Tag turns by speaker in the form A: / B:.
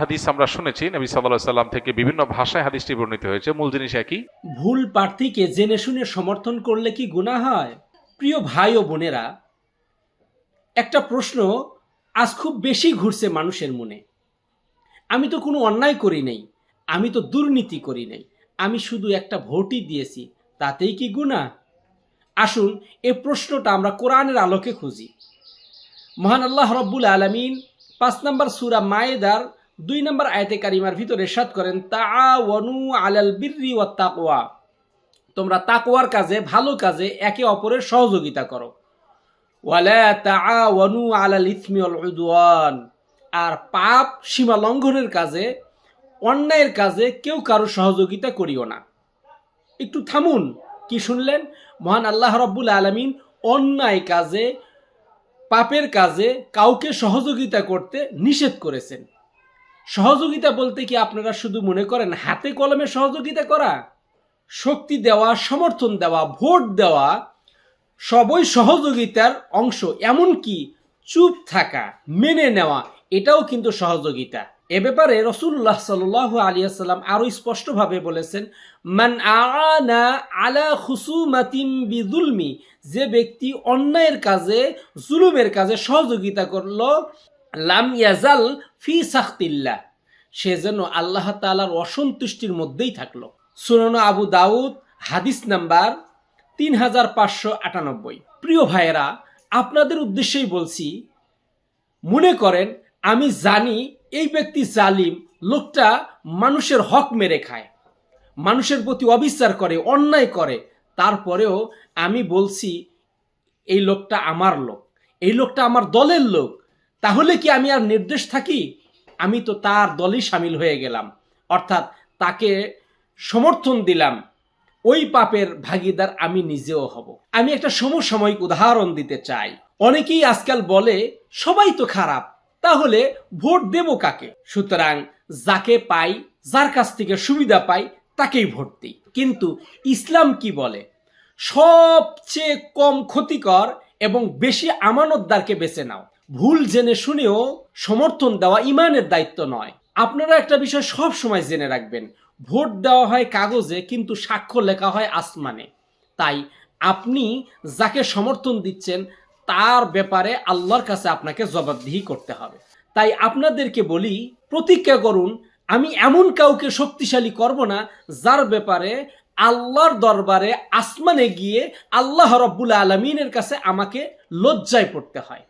A: হাদিস আমরা শুনেছি নবী সাল্লাল্লাহু আলাইহি সাল্লাম থেকে বিভিন্ন ভাষায় হাদিসটি বর্ণিত হয়েছে, মূল জিনিস একই।
B: ভুল প্রার্থীকে জেনে শুনে সমর্থন করলে কি গুনাহ হয়? প্রিয় ভাই ও বোনেরা, একটা প্রশ্ন আজ খুব বেশি ঘুরছে মানুষের মনে। আমি তো কোনো অন্যায় করি নাই, আমি তো দুর্নীতি করি নাই, আমি শুধু একটা ভোটই দিয়েছি, তাতেই কি গুনাহ? আসুন এই প্রশ্নটা আমরা কোরআনের আলোকে খুঁজি। মহান আল্লাহ রব্বুল আলামিন ৫ নম্বর সূরা মায়েদার ২ নম্বর আয়াতে কারিমার ভিতরে ইরশাদ করেন, তাআওয়ানু আলাল বিররি ওয়াত তাকওয়া, তোমরা তাকওয়ার কাজে, ভালো কাজে একে অপরের সহযোগিতা করো। ওয়ালা তাআওয়ানু আলাল ইসমি ওয়াল উদওয়ান, আর পাপ সীমা লঙ্ঘনের কাজে, অন্যায়ের কাজে কেউ কারো সহযোগিতা করিও না। একটু থামুন, কি শুনলেন? মহান আল্লাহ রব্বুল আলামিন অন্যায় কাজে, পাপের কাজে কাউকে সহযোগিতা করতে নিষেধ করেছেন। সহযোগিতা বলতে কি আপনারা শুধু মনে করেন হাতে কলমে সহযোগিতা করা? শক্তি দেওয়া, সমর্থন দেওয়া, ভোট দেওয়া সবই সহযোগিতার অংশ। এমনকি চুপ থাকা, মেনে নেওয়া, এটাও কিন্তু সহযোগিতা। এ ব্যাপারে রাসূলুল্লাহ সাল্লাল্লাহু আলাইহি ওয়াসাল্লাম আরো স্পষ্টভাবে বলেছেন, মান আ'আনা আলা খুসুমাতিন বিযুলমি, যে ব্যক্তি অন্যায়ের কাজে, জুলুমের কাজে সহযোগিতা করলো, লাম ইয়াজাল ফি সাখতিল্লাহ, সে যেন আল্লাহ তাআলার অসন্তুষ্টির মধ্যেই থাকলো। সুনান আবু দাউদ হাদিস নাম্বার 3598। প্রিয় ভাইয়েরা, আপনাদের উদ্দেশ্যেই বলছি, মনে করেন আমি জানি এই ব্যক্তি জালিম, লোকটা মানুষের হক মেরে খায়, মানুষের প্রতি অবিচার করে, অন্যায় করে, তারপরেও আমি বলছি এই লোকটা আমার লোক, এই লোকটা আমার দলের লোক, তাহলে কি আমি আর নির্দোষ থাকি? আমি তো তার দলই সামিল হয়ে গেলাম, অর্থাৎ তাকে সমর্থন দিলাম। ওই পাপের ভাগিদার আমি নিজেও হব। আমি একটা সমসাময়িক উদাহরণ দিতে চাই। অনেকেই আজকাল বলে সবাই তো খারাপ, তাহলে ভোট দেব কাকে? সুতরাং যাকে পাই, যার কাছ থেকে সুবিধা পাই, তাকেই ভোট দিই। কিন্তু ইসলাম কি বলে? সবচেয়ে কম ক্ষতিকর এবং বেশি আমানতদারকে বেছে নাও। ভুল জেনে শুনেও সমর্থন দেওয়া ইমানের দায়িত্ব নয়। আপনারা একটা বিষয় সব সময় জেনে রাখবেন, ভোট দেওয়া হয় কাগজে, কিন্তু সাক্ষ্য লেখা হয় আসমানে। তাই আপনি যাকে সমর্থন দিচ্ছেন তার ব্যাপারে আল্লাহর কাছে আপনাকে জবাবদিহি করতে হবে। তাই আপনাদেরকে বলি, প্রতিজ্ঞা করুন, আমি এমন কাউকে শক্তিশালী করব না যার ব্যাপারে আল্লাহর দরবারে আসমানে গিয়ে আল্লাহ রব্বুল আলামিনের কাছে আমাকে লজ্জায় পড়তে হয়।